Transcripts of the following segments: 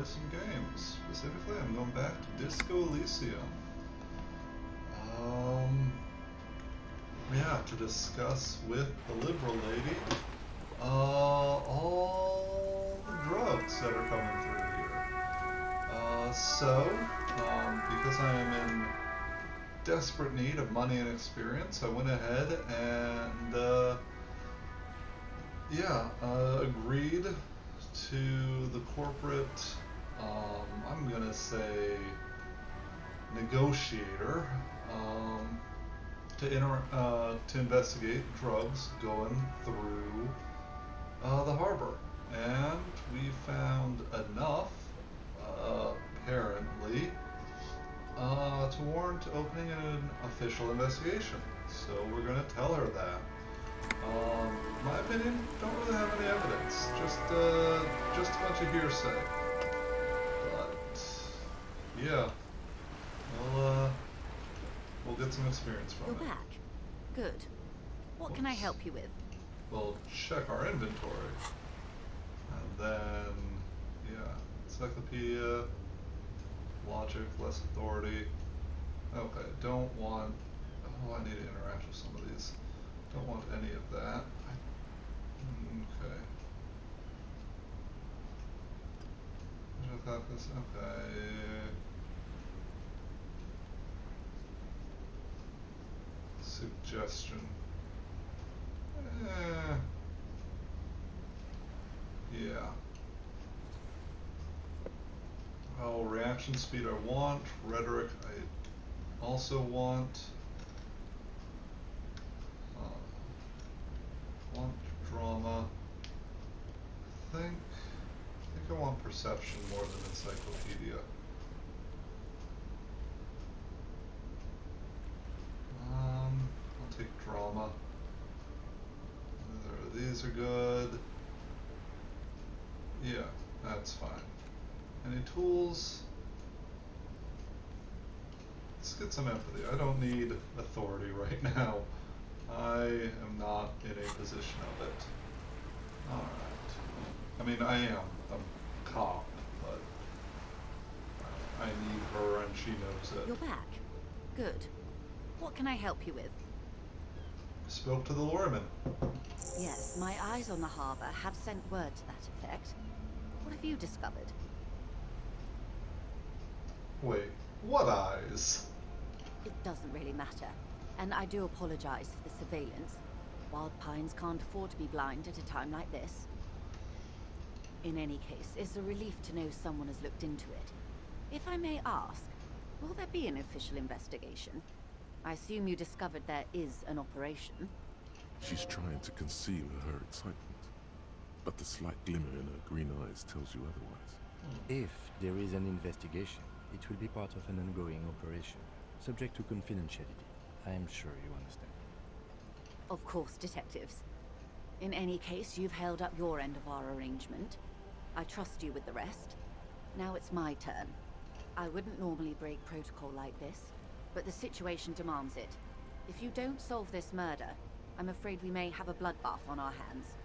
play some games. Specifically, I'm going back to Disco Elysium. Yeah, to discuss with the liberal lady all the drugs that are coming through here. Because I am in desperate need of money and experience, I went ahead and agreed to the corporate, I'm gonna say, negotiator, to investigate drugs going through the harbor. And we found enough, apparently, to warrant opening an official investigation. So we're gonna tell her that. My opinion, don't really have any evidence. Just a bunch of hearsay. But yeah, we'll get some experience from You're it. back. Good. What can I help you with? We'll check our inventory, and then encyclopedia, logic, less authority. Okay, don't want. Oh, I need to interact with some of these. Don't want any of that. Okay. Okay. Suggestion. Yeah. Oh, reaction speed I want. Rhetoric I also want. Want drama. I think I want perception more than encyclopedia. I'll take drama. These are good. Yeah, that's fine. Any tools? Let's get some empathy. I don't need authority right now. I am not in a position of it. Alright. I mean, I am a cop, but I need her and she knows it. You're back. Good. What can I help you with? Spoke to the lawman. Yes, my eyes on the harbor have sent word to that effect. What have you discovered? Wait, what eyes? It doesn't really matter. And I do apologize for the surveillance. Wild Pines can't afford to be blind at a time like this. In any case, it's a relief to know someone has looked into it. If I may ask, will there be an official investigation? I assume you discovered there is an operation. She's trying to conceal her excitement, but the slight glimmer in her green eyes tells you otherwise. If there is an investigation, it will be part of an ongoing operation, subject to confidentiality. I am sure you understand. Of course, detectives. In any case, you've held up your end of our arrangement. I trust you with the rest. Now it's my turn. I wouldn't normally break protocol like this, but the situation demands it. If you don't solve this murder, I'm afraid we may have a bloodbath on our hands.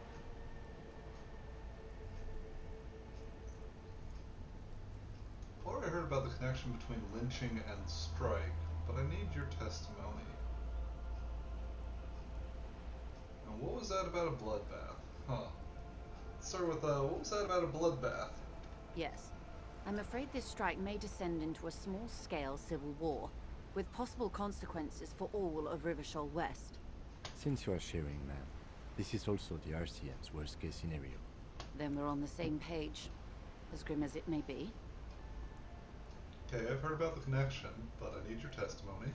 I've already heard about the connection between lynching and strike, but I need your testimony. And what was that about a bloodbath? Huh. Let's start with, what was that about a bloodbath? Yes. I'm afraid this strike may descend into a small-scale civil war, with possible consequences for all of Rivershoal West. Since you are sharing, ma'am, this is also the RCM's worst-case scenario. Then we're on the same page, as grim as it may be. Okay, I've heard about the connection, but I need your testimony.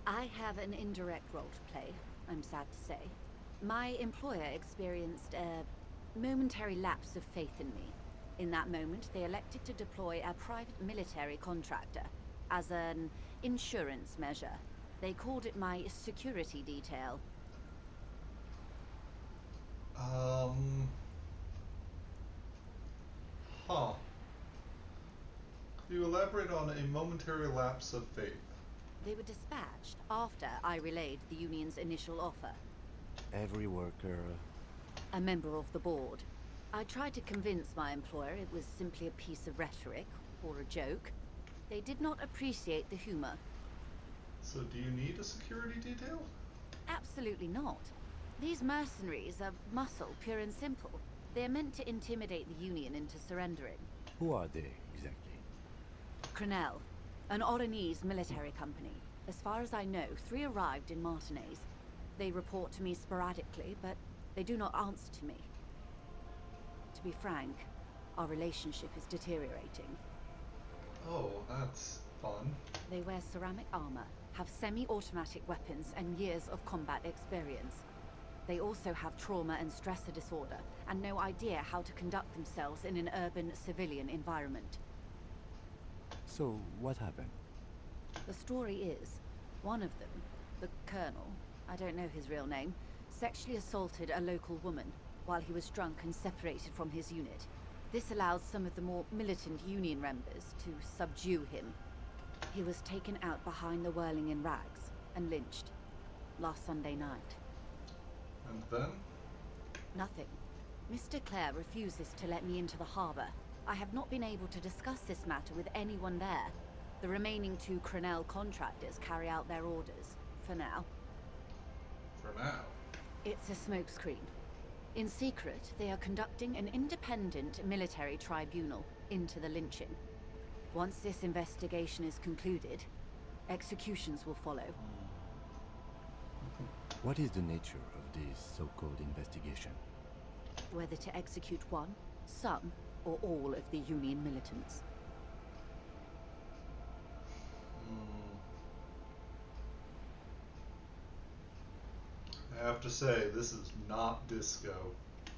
I have an indirect role to play, I'm sad to say. My employer experienced a momentary lapse of faith in me. In that moment, they elected to deploy a private military contractor as an insurance measure. They called it my security detail. Huh. Could you elaborate on a momentary lapse of faith? They were dispatched after I relayed the union's initial offer. Every worker... A member of the board. I tried to convince my employer it was simply a piece of rhetoric, or a joke. They did not appreciate the humor. So do you need a security detail? Absolutely not. These mercenaries are muscle, pure and simple. They are meant to intimidate the Union into surrendering. Who are they, exactly? Crenel, an Oranese military company. As far as I know, 3 arrived in Martinez. They report to me sporadically, but they do not answer to me. To be frank, our relationship is deteriorating. Oh, that's fun. They wear ceramic armor, have semi-automatic weapons, and years of combat experience. They also have trauma and stressor disorder, and no idea how to conduct themselves in an urban civilian environment. So, what happened? The story is, one of them, the Colonel, I don't know his real name, sexually assaulted a local woman while he was drunk and separated from his unit. This allows some of the more militant Union members to subdue him. He was taken out behind the whirling in rags and lynched last Sunday night. And then? Nothing. Mr. Clare refuses to let me into the harbor. I have not been able to discuss this matter with anyone there. The remaining 2 Crenel contractors carry out their orders, for now. For now. It's a smokescreen. In secret, they are conducting an independent military tribunal into the lynching. Once this investigation is concluded, executions will follow. What is the nature of this so-called investigation? Whether to execute one, some, or all of the Union militants. I have to say, this is not disco.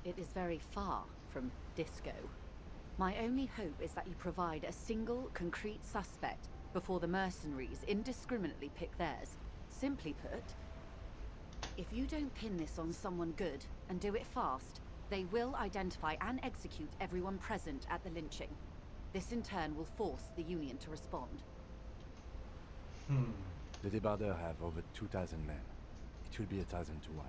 It is very far from disco. My only hope is that you provide a single, concrete suspect before the mercenaries indiscriminately pick theirs. Simply put, if you don't pin this on someone good, and do it fast, they will identify and execute everyone present at the lynching. This in turn will force the Union to respond. The Debardeurs have over 2,000 men. It will be 1,000 to 1.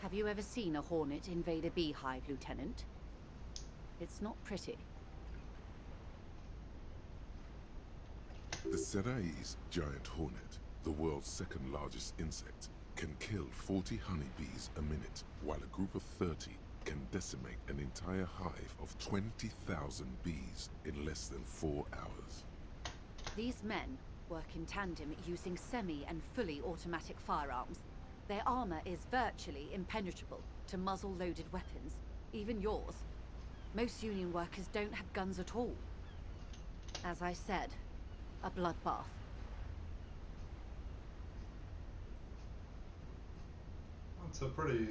Have you ever seen a Hornet invade a beehive, Lieutenant? It's not pretty. The Serai's giant hornet, the world's 2nd largest insect, can kill 40 honeybees a minute, while a group of 30 can decimate an entire hive of 20,000 bees in less than 4 hours. These men work in tandem using semi and fully automatic firearms. Their armor is virtually impenetrable to muzzle-loaded weapons, even yours. Most Union workers don't have guns at all. As I said, a bloodbath. That's a pretty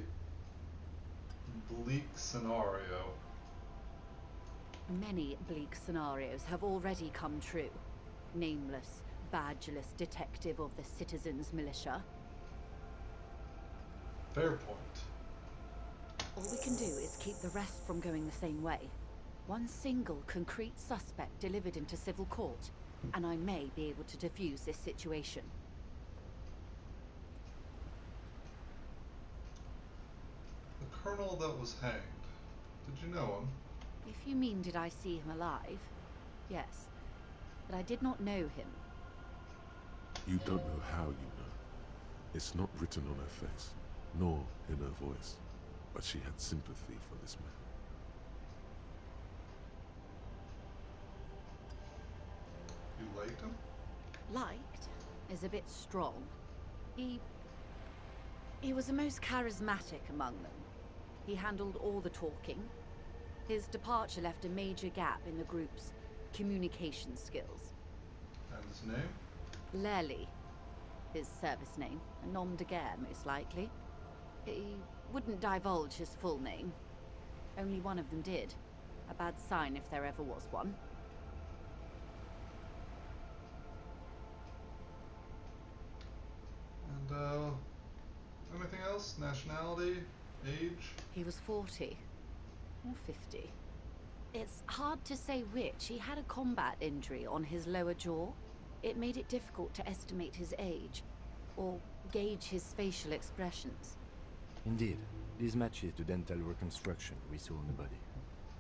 bleak scenario. Many bleak scenarios have already come true. Nameless, badgeless detective of the citizens' militia. Fair point. All we can do is keep the rest from going the same way. One single concrete suspect delivered into civil court, and I may be able to defuse this situation. The colonel that was hanged, did you know him? If you mean did I see him alive? Yes. But I did not know him. You don't know how you know. It's not written on her face, nor in her voice, but she had sympathy for this man. You liked him? Liked is a bit strong. He was the most charismatic among them. He handled all the talking. His departure left a major gap in the group's communication skills. And his name? Lely, his service name, a nom de guerre most likely. He wouldn't divulge his full name. Only one of them did. A bad sign if there ever was one. And, anything else? Nationality? Age? He was 40. Or 50. It's hard to say which. He had a combat injury on his lower jaw. It made it difficult to estimate his age, or gauge his facial expressions. Indeed, this matches the dental reconstruction we saw on the body.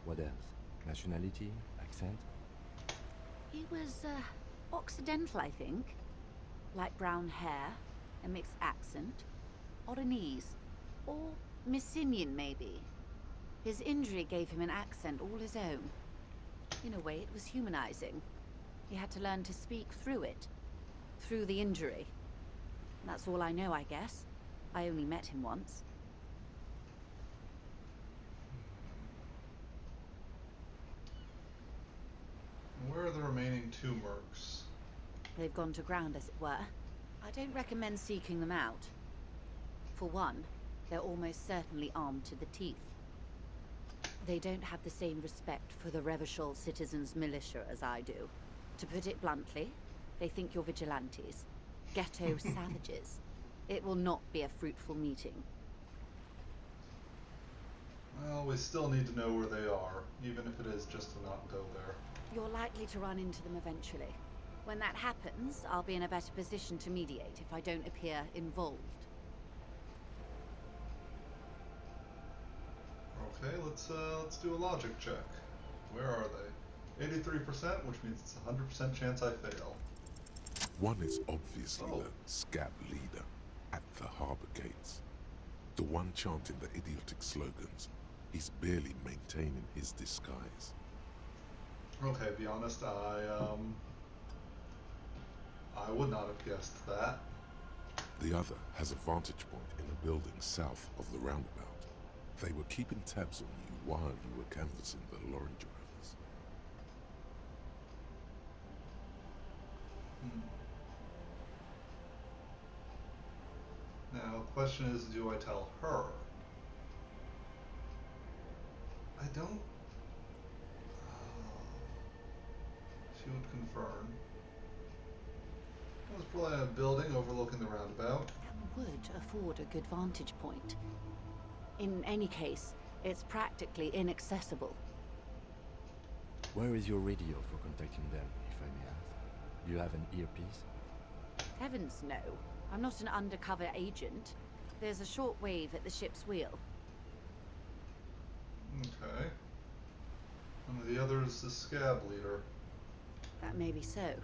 What else? Nationality? Accent? He was, Occidental, I think. Light brown hair, a mixed accent, Oranese, or Messinian, maybe. His injury gave him an accent all his own. In a way, it was humanizing. He had to learn to speak through it. Through the injury. That's all I know, I guess. I only met him once. Where are the remaining 2 mercs? They've gone to ground, as it were. I don't recommend seeking them out. For one, they're almost certainly armed to the teeth. They don't have the same respect for the Revachol citizens' militia as I do. To put it bluntly, they think you're vigilantes. Ghetto savages. It will not be a fruitful meeting. Well, we still need to know where they are, even if it is just to not go there. You're likely to run into them eventually. When that happens, I'll be in a better position to mediate if I don't appear involved. Okay, let's do a logic check. Where are they? 83%, which means it's a 100% chance I fail. One is obviously Oh. the scab leader at the harbor gates. The one chanting the idiotic slogans. He's barely maintaining his disguise. Okay, be honest, I would not have guessed that. The other has a vantage point in a building south of the roundabout. They were keeping tabs on you while you were canvassing the lorry drivers. Now, the question is, do I tell her? I don't... she would confirm. It was probably a building overlooking the roundabout. That would afford a good vantage point. In any case, it's practically inaccessible. Where is your radio for contacting them, if I may ask? Do you have an earpiece? Heavens no. I'm not an undercover agent. There's a shortwave at the ship's wheel. Okay. And the other is the scab leader. That may be so.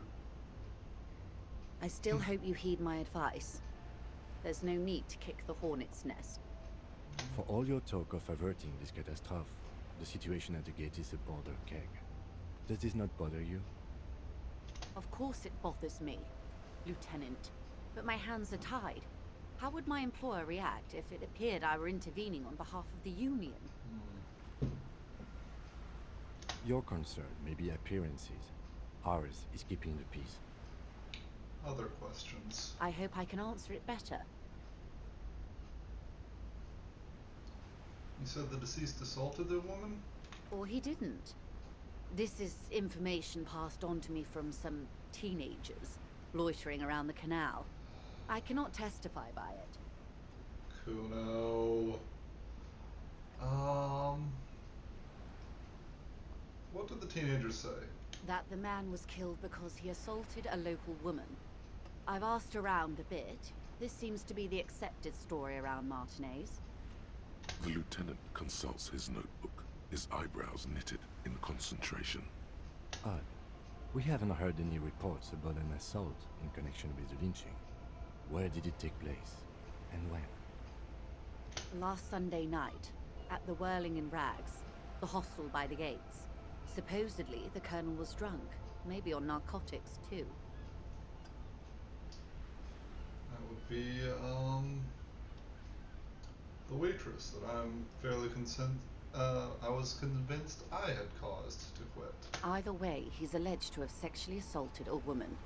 I still hope you heed my advice. There's no need to kick the hornet's nest. For all your talk of averting this catastrophe, the situation at the gate is a border keg. Does this not bother you? Of course it bothers me, Lieutenant. But my hands are tied. How would my employer react if it appeared I were intervening on behalf of the Union? Your concern may be appearances. Ours is keeping the peace. Other questions? I hope I can answer it better. You said the deceased assaulted the woman? Or he didn't. This is information passed on to me from some teenagers loitering around the canal. I cannot testify by it. Kuno. What did the teenagers say? That the man was killed because he assaulted a local woman. I've asked around a bit. This seems to be the accepted story around Martinez. The lieutenant consults his notebook, his eyebrows knitted in concentration. Odd. We haven't heard any reports about an assault in connection with the lynching. Where did it take place? And when? Last Sunday night, at the Whirling in Rags, the hostel by the gates. Supposedly, the colonel was drunk, maybe on narcotics too. That would be, the waitress that I'm fairly I was convinced I had caused to quit. Either way, he's alleged to have sexually assaulted a woman.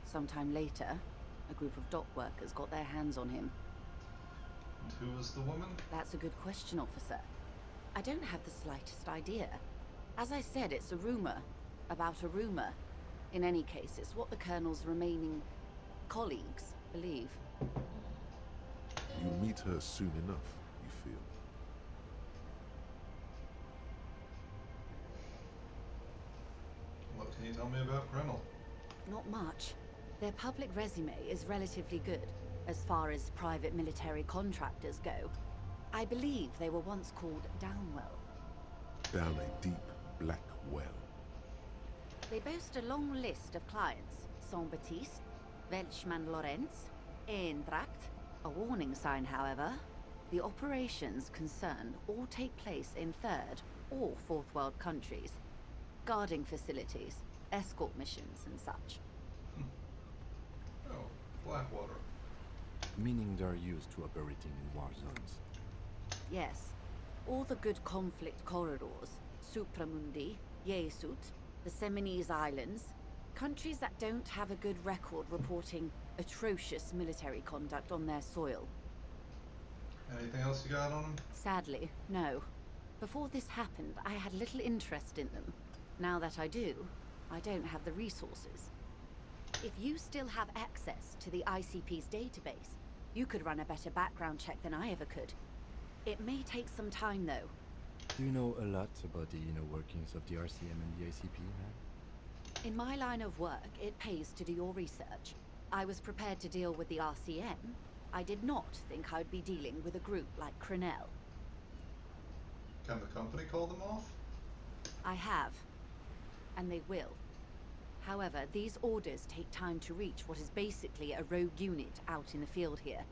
Sometime later, a group of dock workers got their hands on him. And who was the woman? That's a good question, officer. I don't have the slightest idea. As I said, it's a rumor. About a rumor. In any case, it's what the colonel's remaining colleagues believe. You meet her soon enough, you feel. What can you tell me about Grennel? Not much. Their public resume is relatively good. As far as private military contractors go, I believe they were once called Downwell. Down a deep, black well. They boast a long list of clients. Saint-Baptiste, Welchman Lorenz, Eendracht. A warning sign, however. The operations concerned all take place in third or fourth world countries. Guarding facilities, escort missions and such. Oh, Blackwater. Meaning they're used to operating in war zones. Yes, all the good conflict corridors, Supramundi, Yesut, the Seminese Islands, countries that don't have a good record reporting atrocious military conduct on their soil. Anything else you got on them? Sadly, no. Before this happened, I had little interest in them. Now that I do, I don't have the resources. If you still have access to the ICP's database, you could run a better background check than I ever could. It may take some time, though. Do you know a lot about the inner workings of the RCM and the ICP, man? In my line of work, it pays to do your research. I was prepared to deal with the RCM. I did not think I'd be dealing with a group like Crenell. Can the company call them off? I have. And they will. However, these orders take time to reach what is basically a rogue unit out in the field here.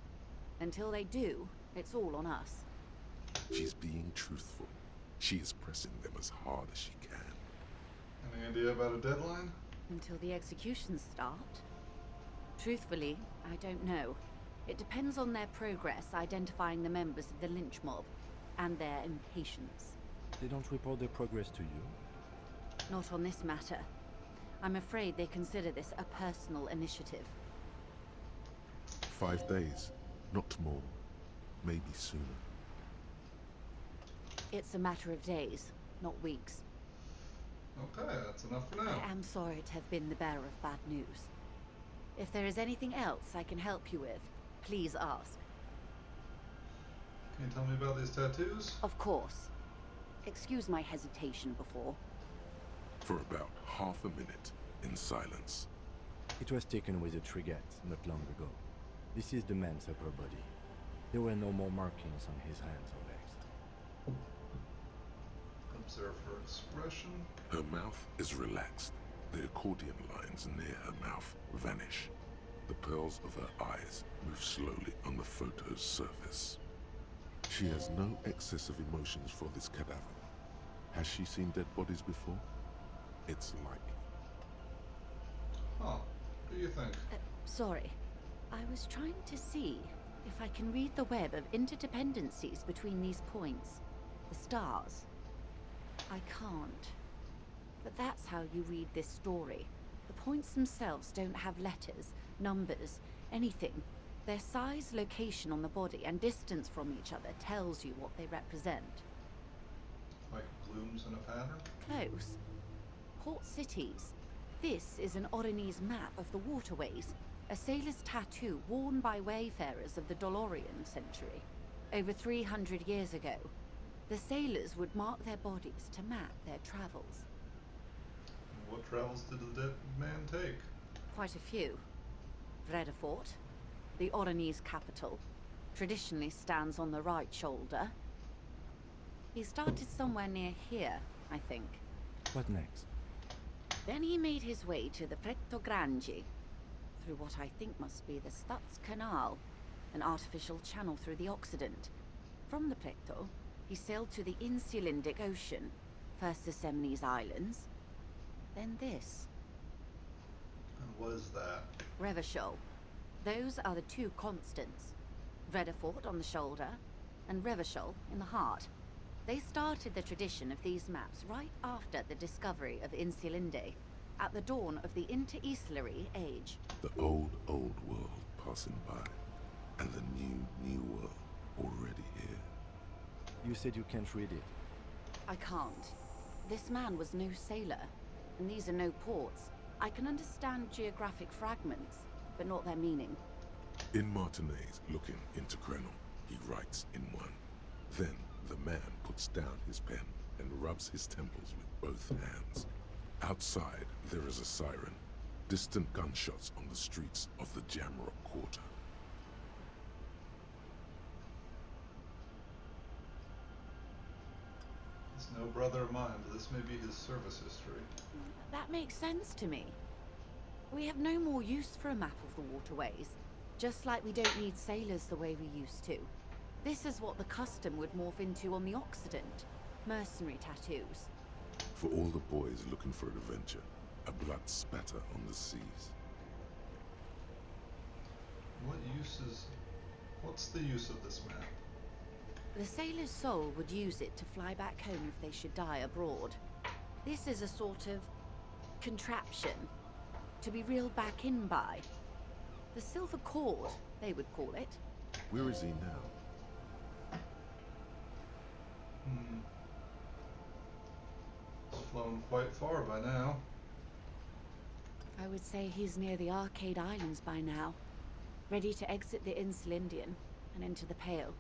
Until they do, it's all on us. She's being truthful. She is pressing them as hard as she can. Any idea about a deadline? Until the executions start? Truthfully, I don't know. It depends on their progress identifying the members of the lynch mob, and their impatience. They don't report their progress to you? Not on this matter. I'm afraid they consider this a personal initiative. 5 days, not more. Maybe sooner. It's a matter of days, not weeks. Okay, that's enough for now. I am sorry to have been the bearer of bad news. If there is anything else I can help you with, please ask. Can you tell me about these tattoos? Of course. Excuse my hesitation before. For about half a minute, in silence. It was taken with a Trigette not long ago. This is the man's upper body. There were no more markings on his hands or legs. Observe her expression. Her mouth is relaxed. The accordion lines near her mouth vanish. The pearls of her eyes move slowly on the photo's surface. She has no excess of emotions for this cadaver. Has she seen dead bodies before? It's likely. Huh. What do you think? Sorry. I was trying to see if I can read the web of interdependencies between these points. The stars. I can't. But that's how you read this story. The points themselves don't have letters, numbers, anything. Their size, location on the body, and distance from each other tells you what they represent. Like glooms in a pattern? Close. Port cities. This is an Oronese map of the waterways, a sailor's tattoo worn by wayfarers of the Dolorian century. Over 300 years ago, the sailors would mark their bodies to map their travels. What travels did the dead man take? Quite a few. Vredefort, the Oronese capital, traditionally stands on the right shoulder. He started somewhere near here, I think. What next? Then he made his way to the Pretto Grande, through what I think must be the Stutz Canal, an artificial channel through the Occident. From the Pretto, he sailed to the Insulindic Ocean, first the Seminese Islands, then this. And what is that? Revachol. Those are the two constants. Vredefort on the shoulder, and Revachol in the heart. They started the tradition of these maps right after the discovery of Insulinde, at the dawn of the Interinsulary Age. The old world passing by, and the new world already here. You said you can't read it. I can't. This man was no sailor, and these are no ports. I can understand geographic fragments, but not their meaning. In Martinez, looking into Crenell, he writes in one. Then the man puts down his pen and rubs his temples with both hands. Outside, there is a siren. Distant gunshots on the streets of the Jamrock Quarter. He's no brother of mine, but this may be his service history. That makes sense to me. We have no more use for a map of the waterways, just like we don't need sailors the way we used to. This is what the custom would morph into on the Occident. Mercenary tattoos. For all the boys looking for an adventure, a blood spatter on the seas. What's the use of this map? The sailor's soul would use it to fly back home if they should die abroad. This is a sort of contraption to be reeled back in by. The silver cord, they would call it. Where is he now? He's flown quite far by now. I would say he's near the Arcade Islands by now, ready to exit the Insel Indian and into the Pale,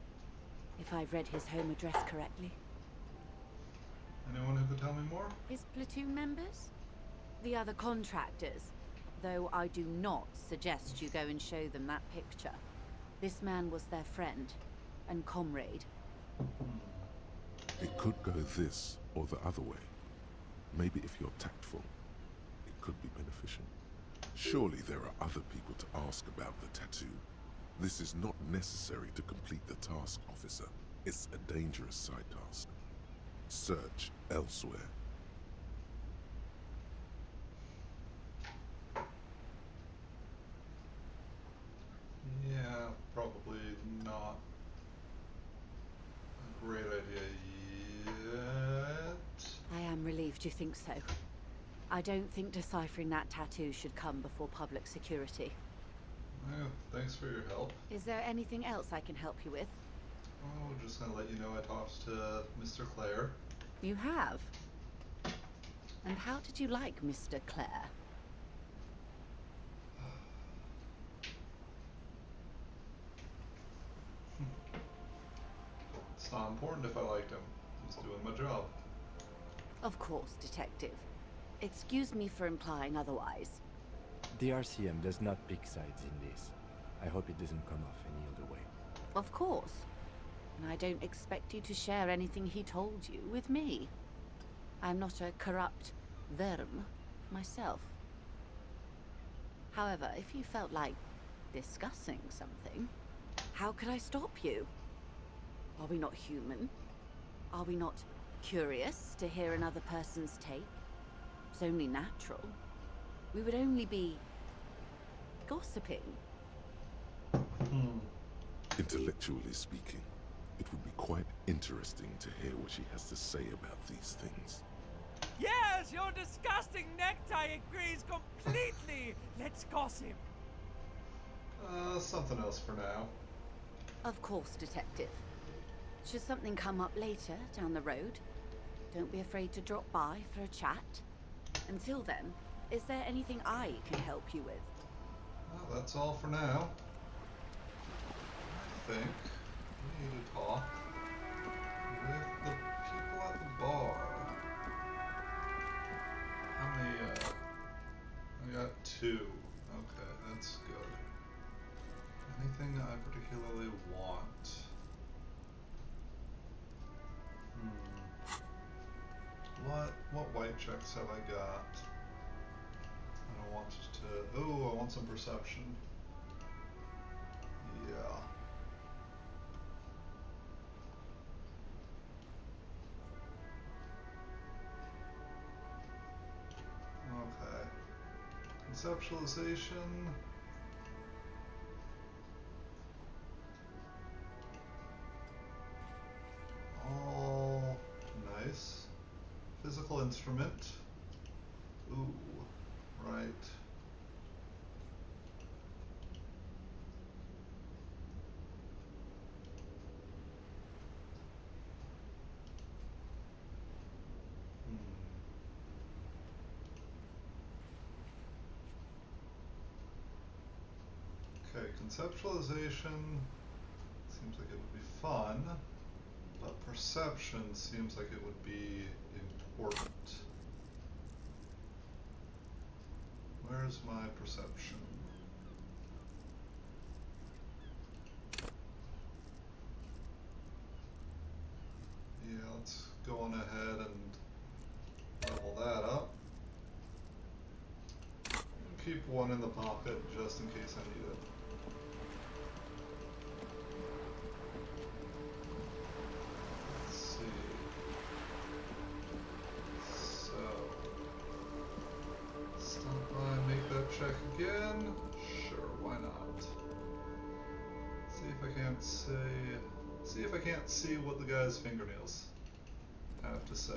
if I've read his home address correctly. Anyone who could tell me more? His platoon members? The other contractors, though I do not suggest you go and show them that picture. This man was their friend and comrade. It could go this or the other way. Maybe if you're tactful, it could be beneficial. Surely there are other people to ask about the tattoo. This is not necessary to complete the task, officer. It's a dangerous side task. Search elsewhere. Yeah, probably not a great idea yet. I am relieved you think so. I don't think deciphering that tattoo should come before public security. Yeah, thanks for your help. Is there anything else I can help you with? Oh, just gonna let you know I talked to Mr. Clare. You have? And how did you like Mr. Clare? It's not important if I liked him. He's doing my job. Of course, Detective. Excuse me for implying otherwise. The RCM does not pick sides in this. I hope it doesn't come off any other way. Of course. And I don't expect you to share anything he told you with me. I'm not a corrupt verm myself. However, if you felt like discussing something, how could I stop you? Are we not human? Are we not curious to hear another person's take? It's only natural. We would only be gossiping. Intellectually speaking, it would be quite interesting to hear what she has to say about these things. Yes, your disgusting necktie agrees completely. Let's gossip. Something else for now. Of course, Detective. Should something come up later down the road, don't be afraid to drop by for a chat. Until then, is there anything I can help you with? Well, that's all for now. I think we need to talk with the people at the bar. How many, I got 2. Okay, that's good. Anything I particularly want? What white checks have I got? I want to... Oh, I want some perception. Yeah. Okay. Conceptualization. All nice. Physical instrument. Ooh, right. Okay, conceptualization seems like it would be fun, but perception seems like it would be important. Where's my perception? Yeah, let's go on ahead and level that up. Keep one in the pocket just in case I need it. Let's see. So, stop by and make that check again. Sure, why not? See if I can't see what the guy's fingernails have to say.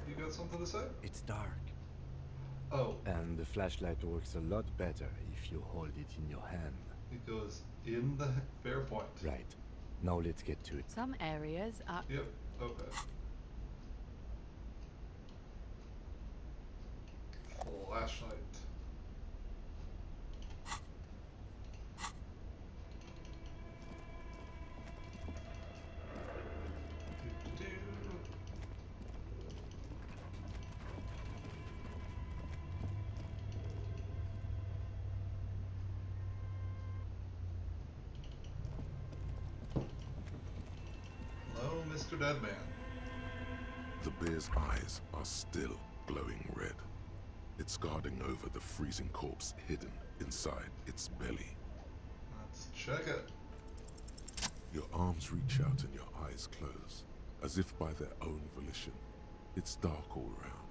You got something to say? It's dark. Oh. And the flashlight works a lot better if you hold it in your hand. It goes in the fair point. Right. Now let's get to it. Some areas are... Yep, okay. Flashlight. Hello, Mr. Deadman. The bear's eyes are still glowing red. It's guarding over the freezing corpse hidden inside its belly. Let's check it. Your arms reach out and your eyes close, as if by their own volition. It's dark all around.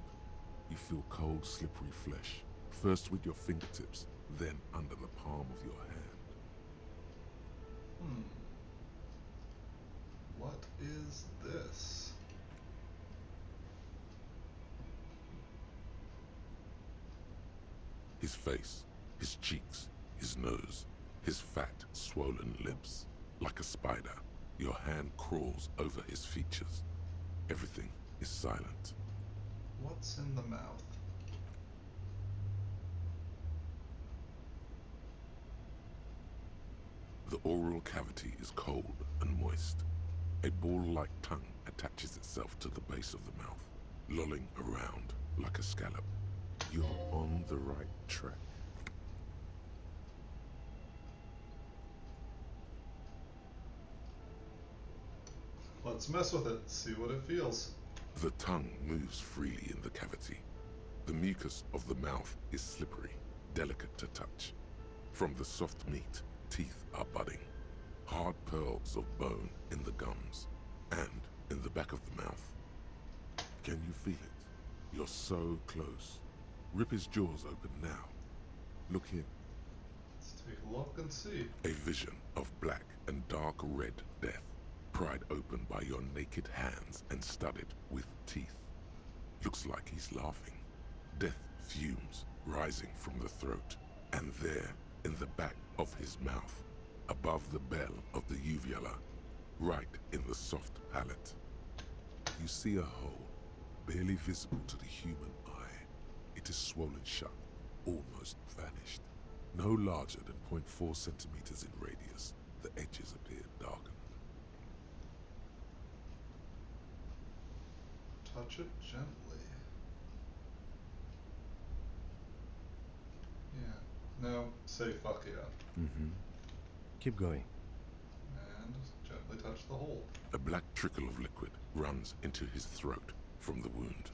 You feel cold, slippery flesh, first with your fingertips, then under the palm of your hand. What is this? His face, his cheeks, his nose, his fat, swollen lips. Like a spider, your hand crawls over his features. Everything is silent. What's in the mouth? The oral cavity is cold and moist. A ball-like tongue attaches itself to the base of the mouth, lolling around like a scallop. You're on the right track. Let's mess with it, see what it feels. The tongue moves freely in the cavity. The mucus of the mouth is slippery, delicate to touch. From the soft meat, teeth are budding. Hard pearls of bone in the gums, and in the back of the mouth. Can you feel it? You're so close. Rip his jaws open now. Look in. Let's take a look and see. A vision of black and dark red death, pried open by your naked hands and studded with teeth. Looks like he's laughing. Death fumes rising from the throat, and there, in the back of his mouth, above the bell of the uvula, right in the soft palate, you see a hole, barely visible to the human eye. It is swollen shut, almost vanished. No larger than 0.4 centimeters in radius, the edges appear darkened. Touch it gently. Yeah. No, say fuck yeah. Keep going. And gently touch the hole. A black trickle of liquid runs into his throat from the wound.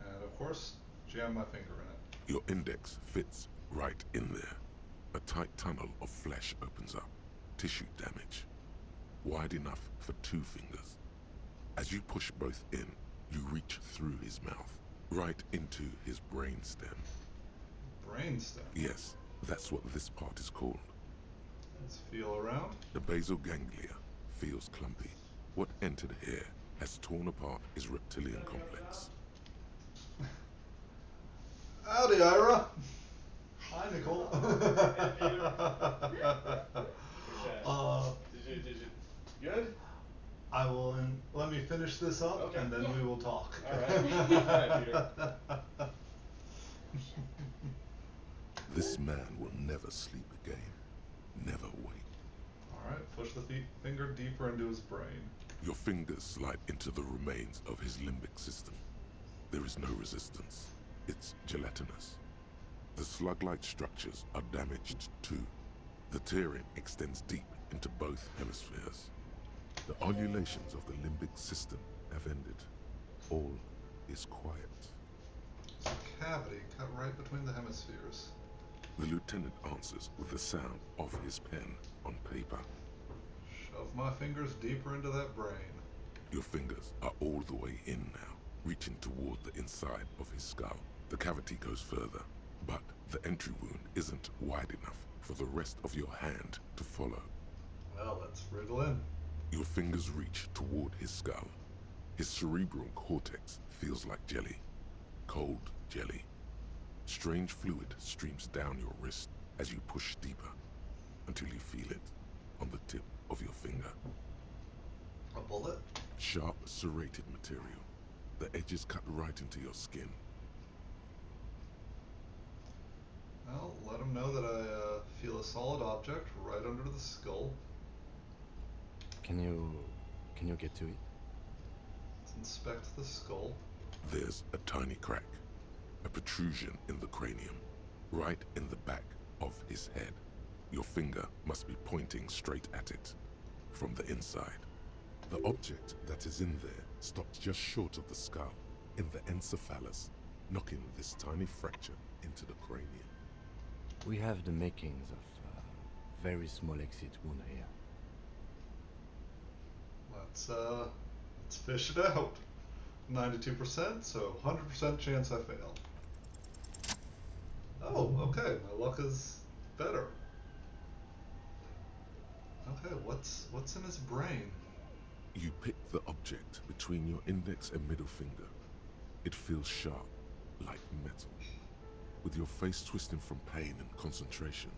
And of course, jam my finger in it. Your index fits right in there. A tight tunnel of flesh opens up. Tissue damage. Wide enough for 2 fingers. As you push both in, you reach through his mouth, right into his brainstem. Brainstem? Yes, that's what this part is called. Let's feel around. The basal ganglia feels clumpy. What entered here has torn apart his reptilian complex. Howdy, Ira. Hi, Nicole. Did you good? I will, let me finish this up, Okay. and then we will talk. All right. Peter. This man will never sleep again. Never wake. Alright, push the finger finger deeper into his brain. Your fingers slide into the remains of his limbic system. There is no resistance. It's gelatinous. The slug-like structures are damaged too. The tearing extends deep into both hemispheres. The ululations of the limbic system have ended. All is quiet. It's a cavity cut right between the hemispheres. The lieutenant answers with the sound of his pen on paper. Shove my fingers deeper into that brain. Your fingers are all the way in now, reaching toward the inside of his skull. The cavity goes further, but the entry wound isn't wide enough for the rest of your hand to follow. Well, let's wriggle in. Your fingers reach toward his skull. His cerebral cortex feels like jelly. Cold jelly. Strange fluid streams down your wrist as you push deeper, until you feel it on the tip of your finger. A bullet? Sharp, serrated material. The edges cut right into your skin. Well, let him know that I feel a solid object right under the skull. Can you get to it? Let's inspect the skull. There's a tiny crack, a protrusion in the cranium, right in the back of his head. Your finger must be pointing straight at it, from the inside. The object that is in there stops just short of the skull, in the encephalus, knocking this tiny fracture into the cranium. We have the makings of a very small exit wound here. Let's fish it out. 92%, so 100% chance I fail. Oh, okay, my luck is better. Okay, what's in his brain? You pick the object between your index and middle finger. It feels sharp, like metal. With your face twisting from pain and concentration,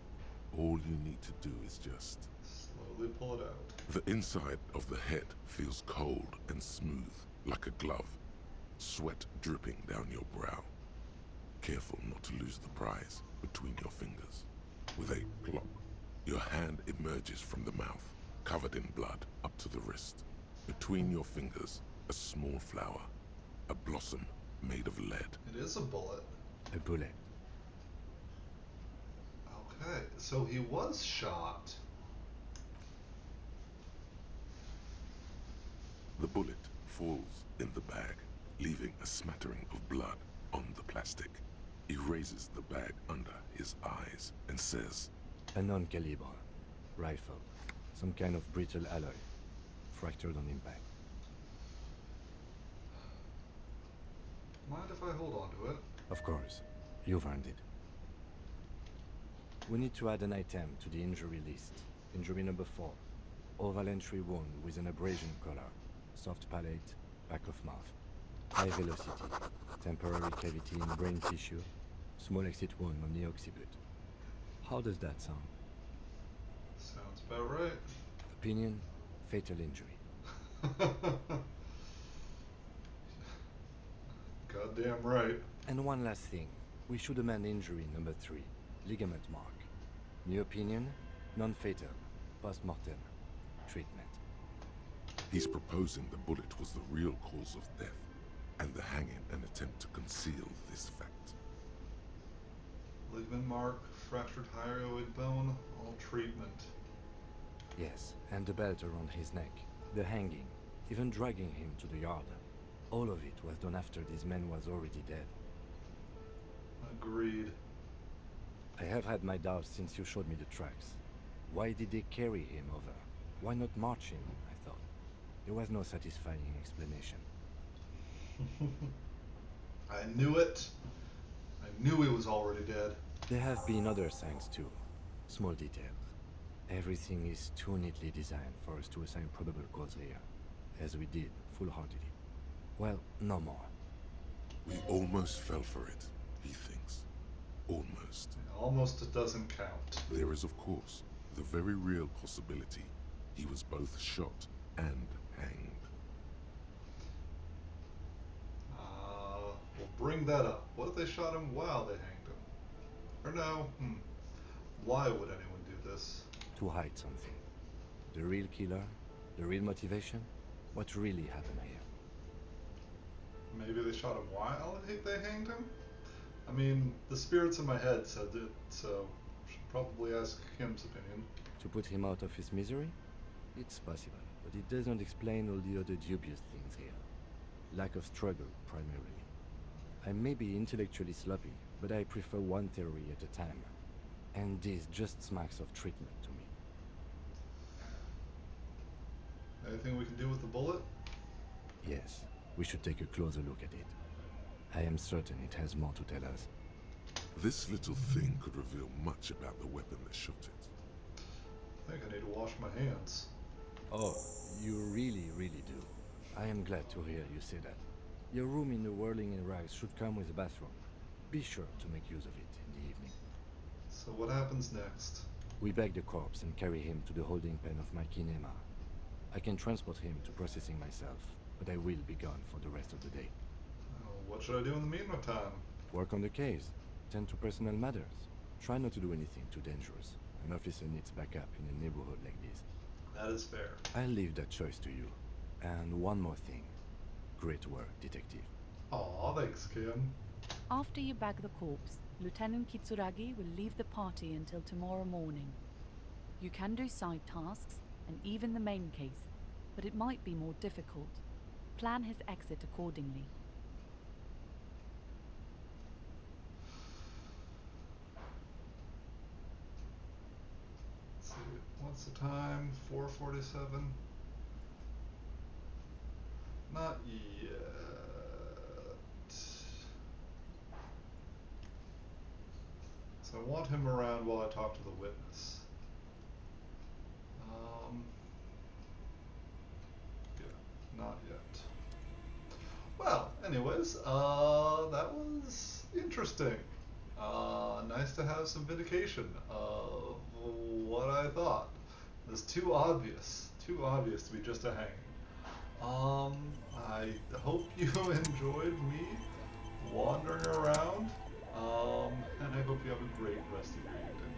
all you need to do is just Slowly pull it out. The inside of the head feels cold and smooth, like a glove. Sweat dripping down your brow. Careful not to lose the prize between your fingers. With a plop, your hand emerges from the mouth, covered in blood up to the wrist. Between your fingers, a small flower, a blossom made of lead. It is a bullet. A bullet. Okay, so he was shot. The bullet falls in the bag, leaving a smattering of blood on the plastic. He raises the bag under his eyes and says, A non-caliber rifle. Some kind of brittle alloy. Fractured on impact. Mind if I hold on to it? Of course. You've earned it. We need to add an item to the injury list. Injury number 4. Oval entry wound with an abrasion color. Soft palate, back of mouth. High velocity. Temporary cavity in brain tissue. Small exit wound on the occiput. How does that sound? Sounds about right. Opinion, fatal injury. Goddamn right. And one last thing. We should amend injury number 3. Ligament mark. New opinion, non-fatal. Post-mortem. Treatment. he's proposing the bullet was the real cause of death, and the hanging an attempt to conceal this fact. Ligament mark, fractured hyoid bone, all treatment. Yes, and the belt around his neck, the hanging, even dragging him to the yard. All of it was done after this man was already dead. Agreed. I have had my doubts since you showed me the tracks. Why did they carry him over? Why not march him, I thought. There was no satisfying explanation. I knew it. I knew he was already dead. There have been other signs too. Small details. Everything is too neatly designed for us to assign probable cause here, as we did, full-heartedly. Well, no more. We almost fell for it, he thinks. Almost. Almost doesn't count. There is, of course, the very real possibility he was both shot and hanged. We'll bring that up. What if they shot him while they hanged him? Or no? Why would anyone do this? To hide something. The real killer The real motivation? What really happened here? Maybe they shot him while they hanged him? I mean, the spirits in my head said it, so should probably ask him's opinion. To put him out of his misery? It's possible, but it doesn't explain all the other dubious things here. Lack of struggle, primarily. I may be intellectually sloppy, but I prefer one theory at a time. And this just smacks of treatment to me. Anything we can do with the bullet? Yes, we should take a closer look at it. I am certain it has more to tell us. This little thing could reveal much about the weapon that shot it. I think I need to wash my hands. Oh, you really, really do. I am glad to hear you say that. Your room in the Whirling in Rags should come with a bathroom. Be sure to make use of it in the evening. So what happens next? We bag the corpse and carry him to the holding pen of my kinema. I can transport him to processing myself, but I will be gone for the rest of the day. What should I do in the meantime? Work on the case. Tend to personal matters. Try not to do anything too dangerous. An officer needs backup in a neighborhood like this. That is fair. I'll leave that choice to you. And one more thing. Great work, detective. Aw, thanks, Kim. After you bag the corpse, Lieutenant Kitsuragi will leave the party until tomorrow morning. You can do side tasks, and even the main case, but it might be more difficult. Plan his exit accordingly. Let's see, what's the time? 4:47? Not yet. So I want him around while I talk to the witness. Yeah, not yet. Well, anyways, that was interesting. Nice to have some vindication of what I thought. It was too obvious to be just a hanging. I hope you enjoyed me wandering around, and I hope you have a great rest of your evening.